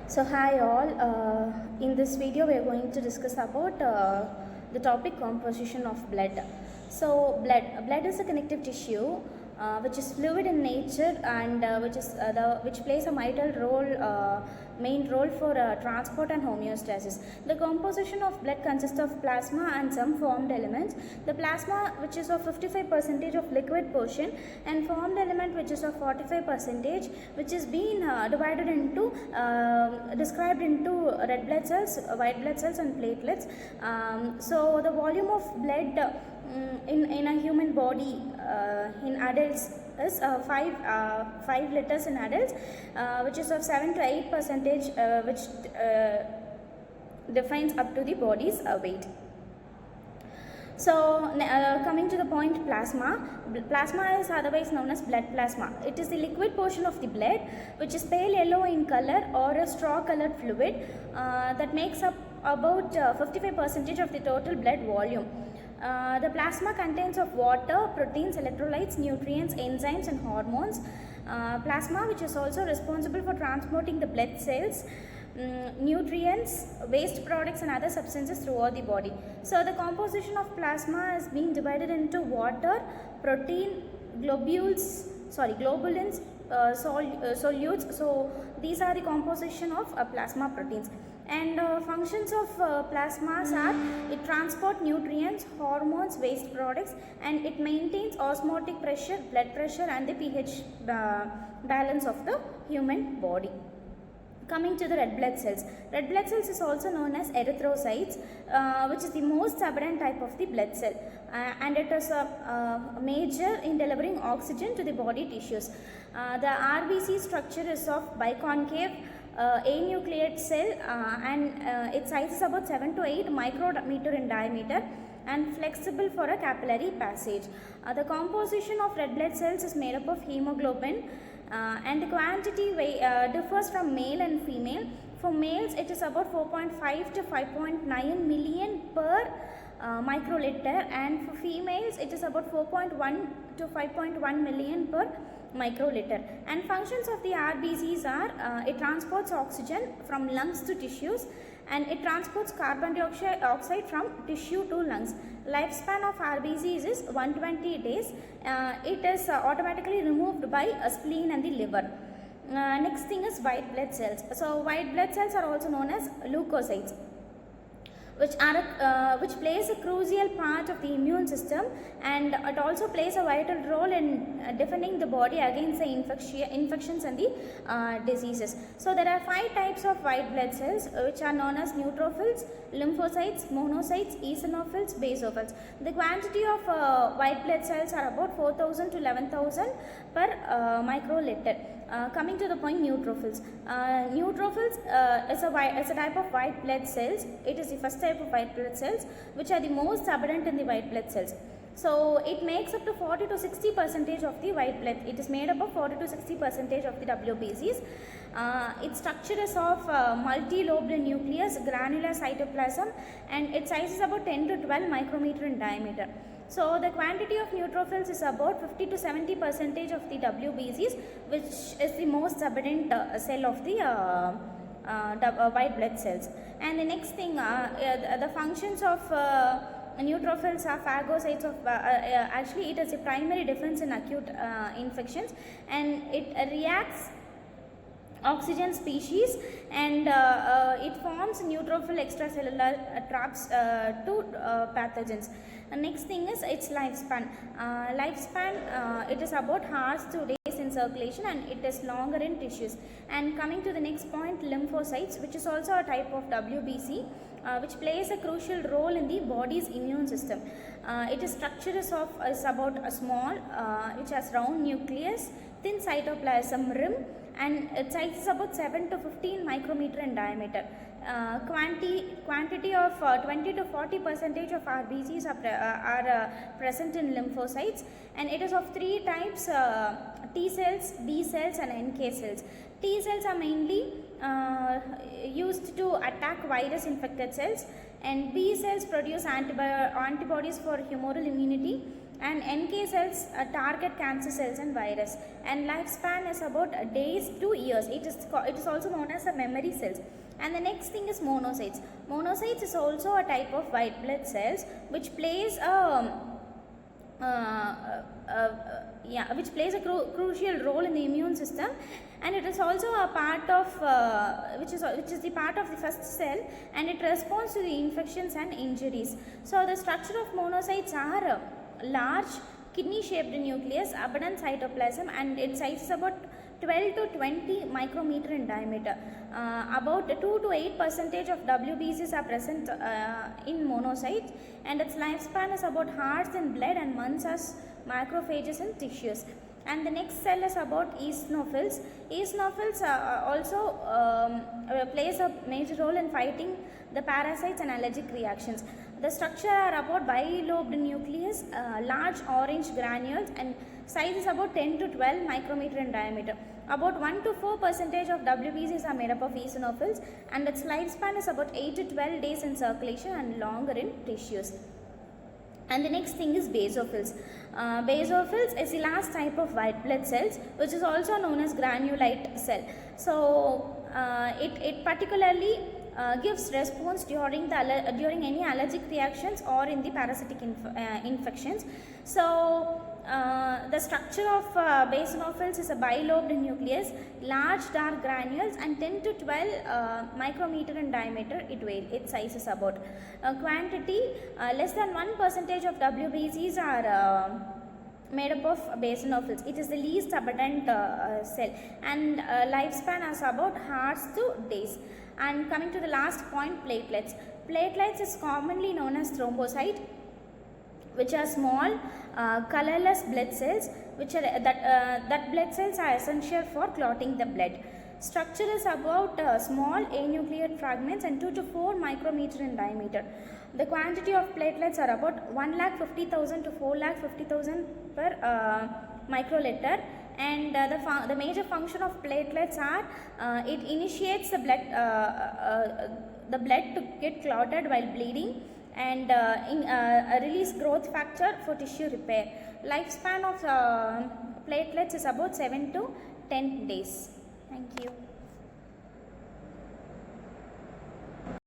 So hi all, in this video we are going to discuss about the topic composition of blood. So blood is a connective tissue which is fluid in nature and which plays a main role for transport and homeostasis. The composition of blood consists of plasma and some formed elements. The plasma, which is of 55% of liquid portion, and formed element, which is of 45%, which is being described into red blood cells, white blood cells and platelets. So the volume of blood in a human body in adults is 5 liters in adults, which is of 7 to 8%, which defines up to the body's weight. So coming to the point, plasma is otherwise known as blood plasma. It is the liquid portion of the blood which is pale yellow in color or a straw colored fluid that makes up about 55% of the total blood volume. The plasma contains of water, proteins, electrolytes, nutrients, enzymes and hormones. Plasma, which is also responsible for transporting the blood cells, nutrients, waste products and other substances throughout the body. So the composition of plasma is being divided into water, protein, globulins, solutes. So these are the composition of plasma proteins. And functions of plasmas are: it transports nutrients, hormones, waste products, and it maintains osmotic pressure, blood pressure and the pH balance of the human body. Coming to the red blood cells. Red blood cells is also known as erythrocytes, which is the most abundant type of the blood cell, and it is major in delivering oxygen to the body tissues. The RBC structure is of biconcave anucleate cell, and its size is about 7 to 8 micrometer in diameter and flexible for a capillary passage. The composition of red blood cells is made up of hemoglobin, and the quantity differs from male and female. For males, it is about 4.5 to 5.9 million per microliter, and for females, it is about 4.1 to 5.1 million per microliter. And functions of the RBCs are: it transports oxygen from lungs to tissues, and it transports carbon dioxide from tissue to lungs. Lifespan of RBCs is 120 days. It is automatically removed by a spleen and the liver. Next thing is white blood cells. So white blood cells are also known as leukocytes, which plays a crucial part of the immune system, and it also plays a vital role in defending the body against the infections and the diseases. So there are 5 types of white blood cells, which are known as neutrophils, lymphocytes, monocytes, eosinophils, basophils. The quantity of white blood cells are about 4,000 to 11,000 per microliter. Coming to the point, neutrophils. Neutrophils is a type of white blood cells. It is the first type of white blood cells, which are the most abundant in the white blood cells. So it makes up to 40 to 60% of the white blood. It is made up of 40 to 60% of the WBCs. Its structure is of multilobular nucleus, granular cytoplasm, and its size is about 10 to 12 micrometer in diameter. So the quantity of neutrophils is about 50 to 70% of the WBCs, which is the most abundant cell of the white blood cells. And the next thing, the functions of neutrophils are phagocytes of actually it is a primary defense in acute infections, and it reacts oxygen species, and it forms neutrophil extracellular traps to pathogens. Next thing is its lifespan. It is about hours to days in circulation, and it is longer in tissues. And coming to the next point, lymphocytes, which is also a type of WBC, which plays a crucial role in the body's immune system. Its structure is about a small, which has round nucleus, thin cytoplasm rim, and its size is about 7 to 15 micrometer in diameter. Quantity of 20 to 40% of RBCs are present in lymphocytes, and it is of 3 types: T cells, B cells and NK cells. T cells are mainly used to attack virus infected cells, and B cells produce antibodies for humoral immunity, and NK cells target cancer cells and virus, and lifespan is about days to years. It is also known as the memory cells. And the next thing is monocytes. Monocytes is also a type of white blood cells which plays which plays a crucial role in the immune system, and it is also a part of which is the part of the first cell, and it responds to the infections and injuries. So the structure of monocytes are large kidney shaped nucleus, abundant cytoplasm, and its size is about 12 to 20 micrometer in diameter. About 2 to 8% of WBCs are present in monocytes, and its lifespan is about hours in blood and months as macrophages in tissues. And the next cell is about eosinophils. Eosinophils also plays a major role in fighting the parasites and allergic reactions. The structure are about bilobed nucleus, large orange granules, and size is about 10 to 12 micrometer in diameter. About 1 to 4% of WBCs are made up of eosinophils, and its lifespan is about 8 to 12 days in circulation and longer in tissues. And the next thing is basophils. Basophils is the last type of white blood cells, which is also known as granulite cell. So it particularly gives response during any allergic reactions or in the parasitic infections. So the structure of basophils is a bilobed nucleus, large dark granules, and 10 to 12 micrometer in diameter. Its size is about quantity less than 1% of WBCs are made up of basophils. It is the least abundant cell, and lifespan is about hours to days. And coming to the last point, platelets. Platelets is commonly known as thrombocyte, which are small colorless blood cells, which are that blood cells are essential for clotting the blood. Structure is about small anucleate fragments and 2 to 4 micrometer in diameter. The quantity of platelets are about 1,50,000 to 4,50,000 per microliter. And the major function of platelets are it initiates the blood to get clotted while bleeding, and release growth factor for tissue repair. Lifespan of platelets is about 7 to 10 days. Thank you.